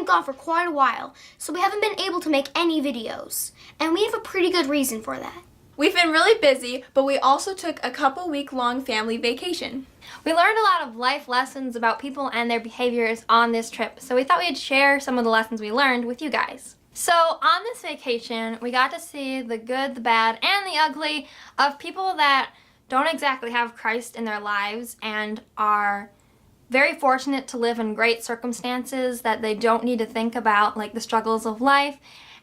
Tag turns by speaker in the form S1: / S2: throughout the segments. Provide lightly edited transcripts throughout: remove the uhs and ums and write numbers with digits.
S1: gone for quite a while, so we haven't been able to make any videos. And we have a pretty good reason for that.
S2: We've been really busy, but we also took a couple week-long family vacation.
S3: We learned a lot of life lessons about people and their behaviors on this trip, so we thought we'd share some of the lessons we learned with you guys. So on this vacation, we got to see the good, the bad, and the ugly of people that don't exactly have Christ in their lives and are very fortunate to live in great circumstances that they don't need to think about, like the struggles of life,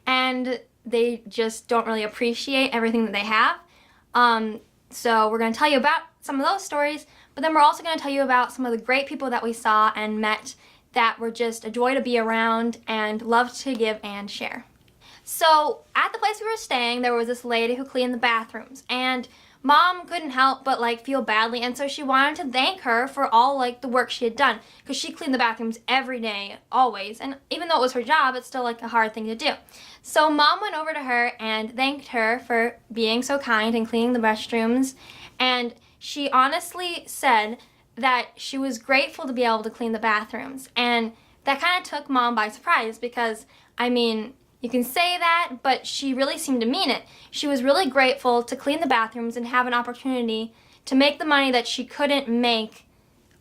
S3: and they just don't really appreciate everything that they have. So we're going to tell you about some of those stories, but then we're also going to tell you about some of the great people that we saw and met that were just a joy to be around and loved to give and share. So at the place we were staying, there was this lady who cleaned the bathrooms, and Mom couldn't help but feel badly, and so she wanted to thank her for all the work she had done, because she cleaned the bathrooms every day, always, and even though it was her job, it's still a hard thing to do. So Mom went over to her and thanked her for being so kind and cleaning the restrooms, and she honestly said that she was grateful to be able to clean the bathrooms, and that kind of took Mom by surprise because, I mean, you can say that, but she really seemed to mean it. She was really grateful to clean the bathrooms and have an opportunity to make the money that she couldn't make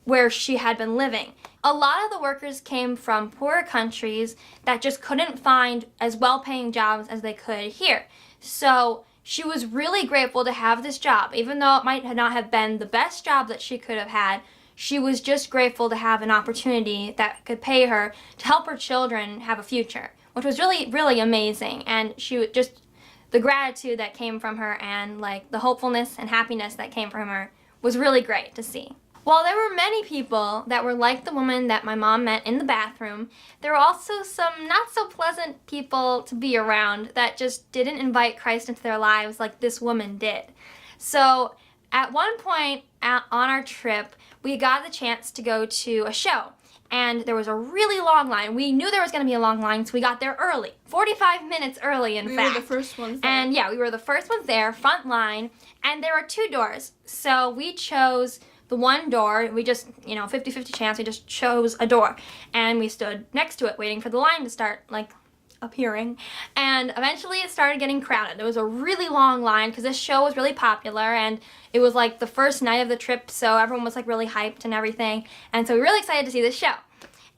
S3: where she had been living. A lot of the workers came from poorer countries that just couldn't find as well-paying jobs as they could here. So she was really grateful to have this job. Even though it might not have been the best job that she could have had, she was just grateful to have an opportunity that could pay her to help her children have a future, which was really, really amazing. And the gratitude that came from her and the hopefulness and happiness that came from her was really great to see. While there were many people that were like the woman that my mom met in the bathroom, there were also some not so pleasant people to be around that just didn't invite Christ into their lives like this woman did. So at one point on our trip, we got the chance to go to a show. And there was a really long line. We knew there was going to be a long line, so we got there early. 45 minutes early, in fact.
S2: We were the first ones there.
S3: And yeah, we were the first ones there, front line. And there were 2 doors. So we chose the one door. We just, 50-50 chance, we just chose a door. And we stood next to it, waiting for the line to start, appearing. And eventually it started getting crowded. There was a really long line because this show was really popular, and it was the first night of the trip, so everyone was really hyped and everything. And so we were really excited to see this show.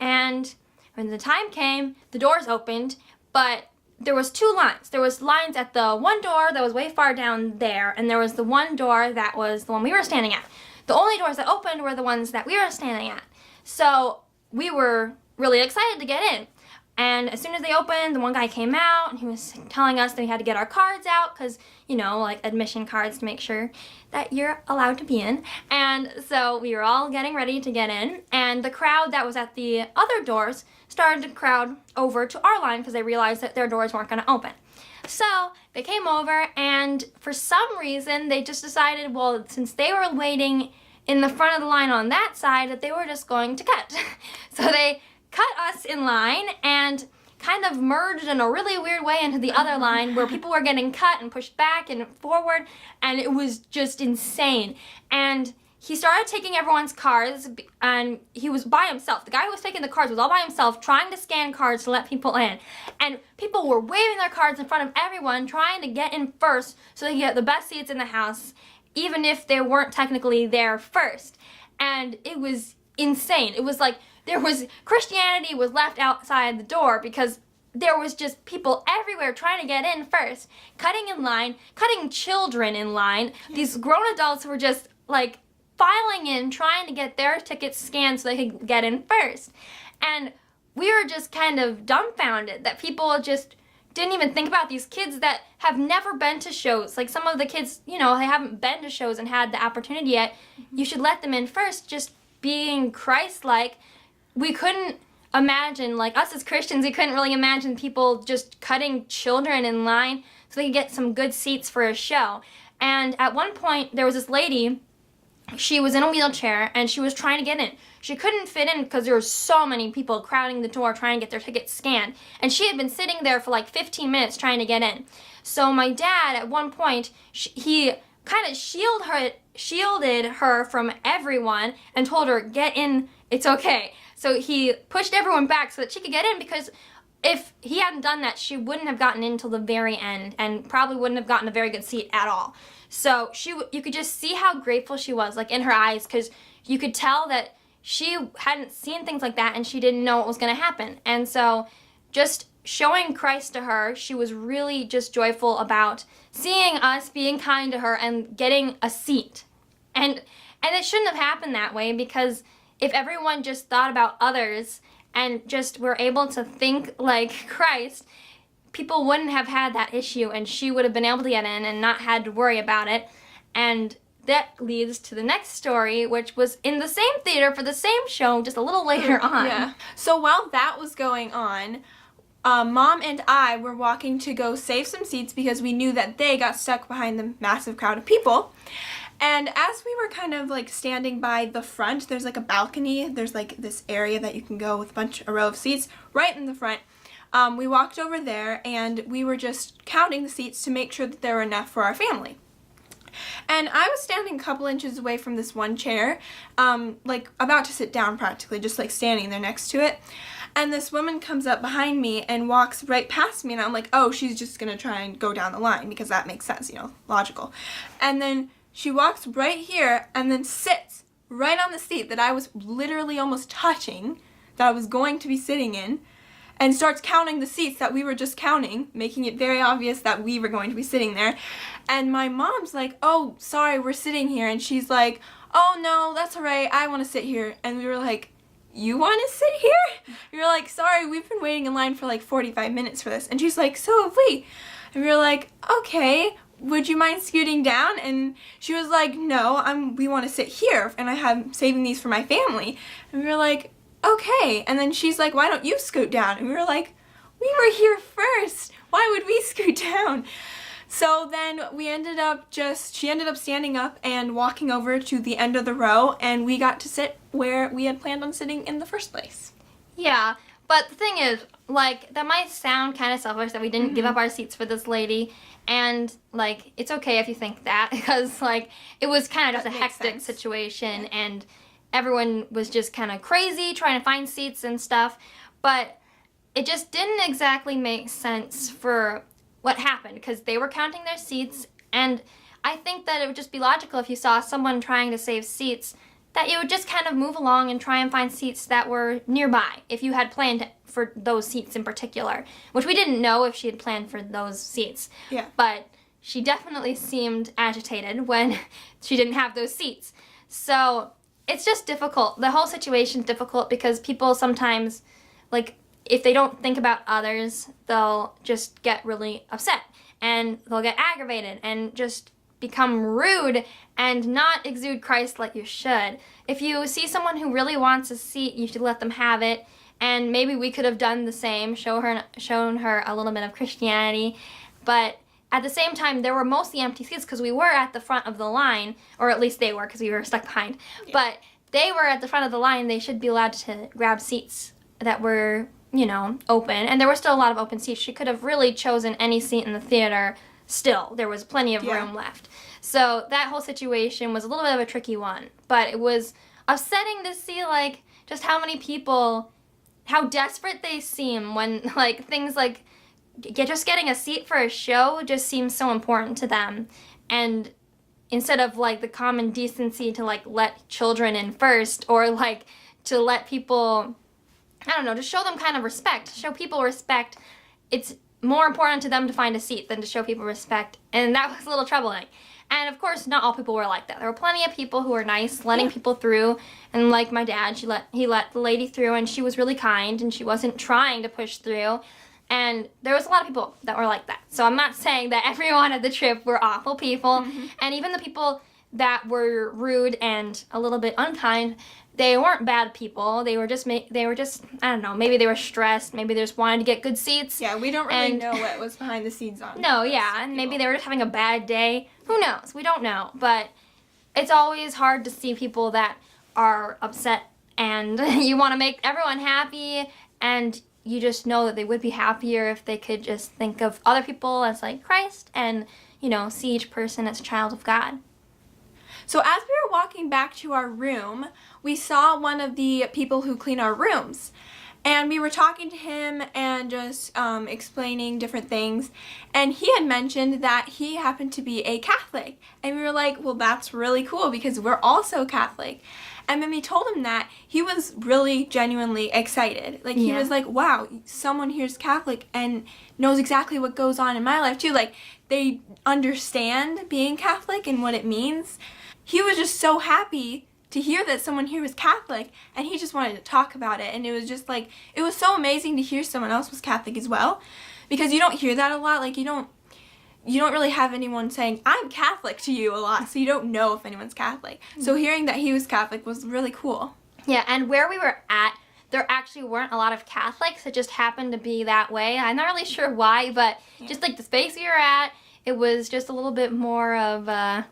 S3: And when the time came, the doors opened, but there was 2 lines. There was lines at the one door that was way far down there, and there was the one door that was the one we were standing at. The only doors that opened were the ones that we were standing at. So we were really excited to get in. And as soon as they opened, the one guy came out and he was telling us that we had to get our cards out because, admission cards to make sure that you're allowed to be in. And so we were all getting ready to get in, and the crowd that was at the other doors started to crowd over to our line because they realized that their doors weren't going to open. So they came over, and for some reason they just decided, well, since they were waiting in the front of the line on that side, that they were just going to cut. So they cut us in line and kind of merged in a really weird way into the other line where people were getting cut and pushed back and forward, and it was just insane. And he started taking everyone's cards, and he was by himself. The guy who was taking the cards was all by himself, trying to scan cards to let people in. And people were waving their cards in front of everyone, trying to get in first so they could get the best seats in the house, even if they weren't technically there first. And it was insane. It was Christianity was left outside the door because there was just people everywhere trying to get in first, cutting in line, cutting children in line. These grown adults were just filing in, trying to get their tickets scanned so they could get in first. And we were just kind of dumbfounded that people just didn't even think about these kids that have never been to shows. Some of the kids, they haven't been to shows and had the opportunity yet. You should let them in first, just being Christ-like. We couldn't imagine, us as Christians, we couldn't really imagine people just cutting children in line so they could get some good seats for a show. And at one point, there was this lady, she was in a wheelchair, and she was trying to get in. She couldn't fit in because there were so many people crowding the door trying to get their tickets scanned. And she had been sitting there for 15 minutes trying to get in. So my dad, at one point, he kind of shielded her from everyone and told her, get in, it's okay. So he pushed everyone back so that she could get in, because if he hadn't done that, she wouldn't have gotten in till the very end and probably wouldn't have gotten a very good seat at all. So you could just see how grateful she was, like in her eyes, because you could tell that she hadn't seen things like that and she didn't know what was going to happen. And so just showing Christ to her, she was really just joyful about seeing us, being kind to her, and getting a seat. And it shouldn't have happened that way, because if everyone just thought about others and just were able to think like Christ, people wouldn't have had that issue, and she would have been able to get in and not had to worry about it. And that leads to the next story, which was in the same theater for the same show, just a little later on.
S2: Yeah. So while that was going on, Mom and I were walking to go save some seats because we knew that they got stuck behind the massive crowd of people. And as we were kind of like standing by the front, there's like a balcony. There's like this area that you can go with a row of seats right in the front. We walked over there and we were just counting the seats to make sure that there were enough for our family. And I was standing a couple inches away from this one chair, like about to sit down practically, just like standing there next to it. And this woman comes up behind me and walks right past me, and I'm like, oh, she's just gonna try and go down the line because that makes sense, logical. And then she walks right here and then sits right on the seat that I was literally almost touching, that I was going to be sitting in, and starts counting the seats that we were just counting, making it very obvious that we were going to be sitting there. And my mom's like, oh, sorry, we're sitting here. And she's like, oh, no, that's all right. I want to sit here. And we were like, you want to sit here? We were like, sorry, we've been waiting in line for like 45 minutes for this. And she's like, so have we. And we were like, okay, would you mind scooting down? And she was like, no, we want to sit here. And I have saving these for my family. And we were like, okay. And then she's like, why don't you scoot down? And we were like, we were here first. Why would we scoot down? So then she ended up standing up and walking over to the end of the row, and we got to sit where we had planned on sitting in the first place.
S3: Yeah, but the thing is, like, that might sound kind of selfish that we didn't give up our seats for this lady, and, like, it's okay if you think that, because, like, it was kind of just a hectic situation, and everyone was just kind of crazy trying to find seats and stuff, but it just didn't exactly make sense for what happened, because they were counting their seats, and I think that it would just be logical if you saw someone trying to save seats, that you would just kind of move along and try and find seats that were nearby, if you had planned for those seats in particular, which we didn't know if she had planned for those seats.
S2: Yeah.
S3: But she definitely seemed agitated when she didn't have those seats. So it's just difficult. The whole situation's difficult because people sometimes, like, if they don't think about others, they'll just get really upset and they'll get aggravated and just become rude and not exude Christ like you should. If you see someone who really wants a seat, you should let them have it. And maybe we could have done the same, shown her a little bit of Christianity. But at the same time, there were mostly empty seats because we were at the front of the line, or at least they were because we were stuck behind. Yeah. But they were at the front of the line. They should be allowed to grab seats that were, open. And there were still a lot of open seats. She could have really chosen any seat in the theater still. There was plenty of room left. So that whole situation was a little bit of a tricky one. But it was upsetting to see, like, just how many people, how desperate they seem when, like, things like just getting a seat for a show just seems so important to them. And instead of, like, the common decency to, like, let children in first, or, like, to let people, I don't know, to show them kind of respect, show people respect, it's more important to them to find a seat than to show people respect. And that was a little troubling. And of course, not all people were like that. There were plenty of people who were nice, letting people through. And like my dad, he let the lady through, and she was really kind, and she wasn't trying to push through. And there was a lot of people that were like that. So I'm not saying that everyone at the trip were awful people. Mm-hmm. And even the people that were rude and a little bit unkind, they weren't bad people. They were just, I don't know, maybe they were stressed. Maybe they just wanted to get good seats.
S2: Yeah, we don't really know what was behind the scenes on.
S3: No, yeah, and maybe they were just having a bad day. Who knows? We don't know. But it's always hard to see people that are upset, and you want to make everyone happy, and you just know that they would be happier if they could just think of other people as like Christ and, see each person as a child of God.
S2: So as we were walking back to our room, we saw one of the people who clean our rooms. And we were talking to him and just explaining different things. And he had mentioned that he happened to be a Catholic. And we were like, well, that's really cool because we're also Catholic. And when we told him that, he was really genuinely excited. Like, he was like, wow, someone here's Catholic and knows exactly what goes on in my life too. Like, they understand being Catholic and what it means. He was just so happy to hear that someone here was Catholic, and he just wanted to talk about it. And it was just like, it was so amazing to hear someone else was Catholic as well, because you don't hear that a lot. Like, you don't really have anyone saying, I'm Catholic to you a lot, so you don't know if anyone's Catholic. So hearing that he was Catholic was really cool.
S3: Yeah, and where we were at, there actually weren't a lot of Catholics. It just happened to be that way. I'm not really sure why, but just like the space we were at, it was just a little bit more of a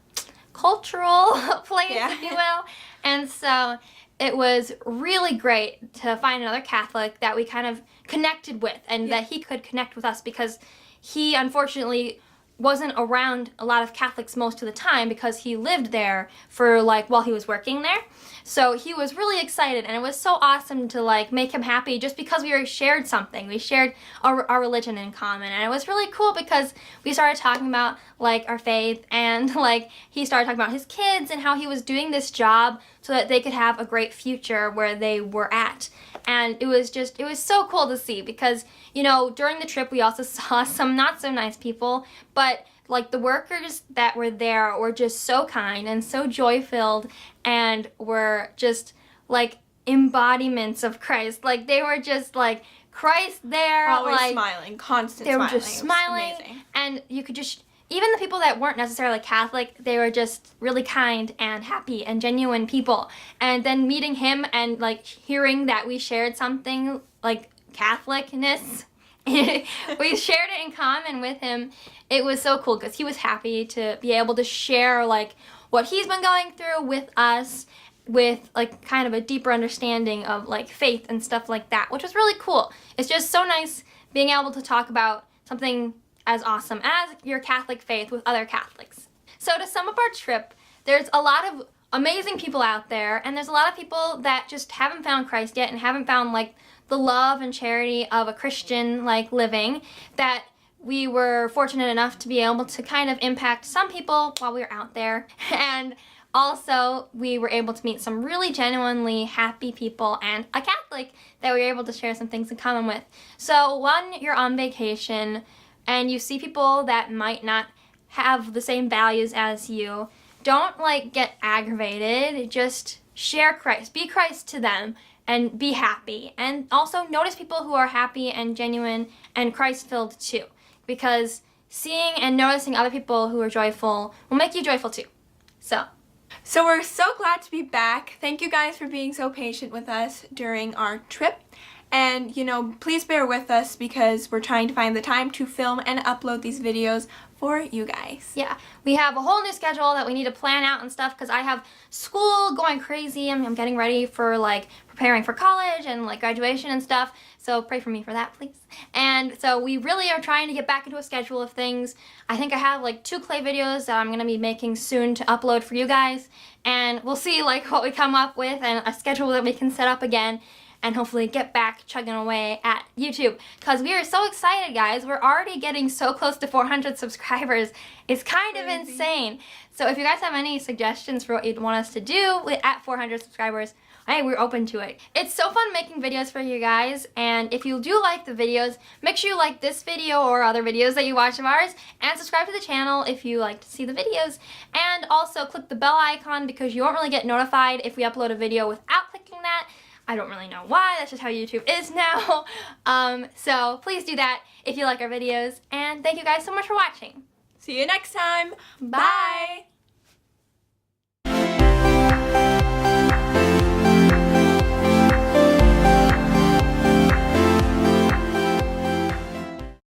S3: cultural place, if you will. And so it was really great to find another Catholic that we kind of connected with, and that he could connect with us, because he unfortunately wasn't around a lot of Catholics most of the time because he lived there for while he was working there. So he was really excited, and it was so awesome to make him happy just because we shared something. We shared our religion in common, and it was really cool because we started talking about our faith, and he started talking about his kids and how he was doing this job so that they could have a great future where they were at. And it was so cool to see because, during the trip we also saw some not so nice people, but the workers that were there were just so kind and so joy-filled, and were just embodiments of Christ. They were just Christ there.
S2: Always smiling, constant
S3: smiling.
S2: They
S3: were just smiling, and you could just, even the people that weren't necessarily Catholic, they were just really kind and happy and genuine people. And then meeting him and hearing that we shared something Catholicness, we shared it in common with him. It was so cool because he was happy to be able to share what he's been going through with us, with kind of a deeper understanding of faith and stuff like that, which was really cool. It's just so nice being able to talk about something as awesome as your Catholic faith with other Catholics. So to sum up our trip, there's a lot of amazing people out there, and there's a lot of people that just haven't found Christ yet and haven't found the love and charity of a Christian living, that we were fortunate enough to be able to kind of impact some people while we were out there. And also, we were able to meet some really genuinely happy people and a Catholic that we were able to share some things in common with. So when you're on vacation and you see people that might not have the same values as you, don't get aggravated. Just share Christ. Be Christ to them and be happy. And also notice people who are happy and genuine and Christ-filled too. Because seeing and noticing other people who are joyful will make you joyful too. So
S2: we're so glad to be back. Thank you guys for being so patient with us during our trip. And, please bear with us because we're trying to find the time to film and upload these videos for you guys.
S3: Yeah, we have a whole new schedule that we need to plan out and stuff because I have school going crazy. I'm getting ready for preparing for college and graduation and stuff. So pray for me for that, please. And so we really are trying to get back into a schedule of things. I think I have 2 clay videos that I'm going to be making soon to upload for you guys. And we'll see what we come up with and a schedule that we can set up again. And hopefully get back chugging away at YouTube. Because we are so excited, guys. We're already getting so close to 400 subscribers. It's kind of insane. So if you guys have any suggestions for what you'd want us to do at 400 subscribers, hey, we're open to it. It's so fun making videos for you guys. And if you do like the videos, make sure you like this video or other videos that you watch of ours. And subscribe to the channel if you like to see the videos. And also click the bell icon because you won't really get notified if we upload a video without clicking that. I don't really know why, that's just how YouTube is now. So please do that if you like our videos, and thank you guys so much for watching.
S2: See you next time.
S3: Bye.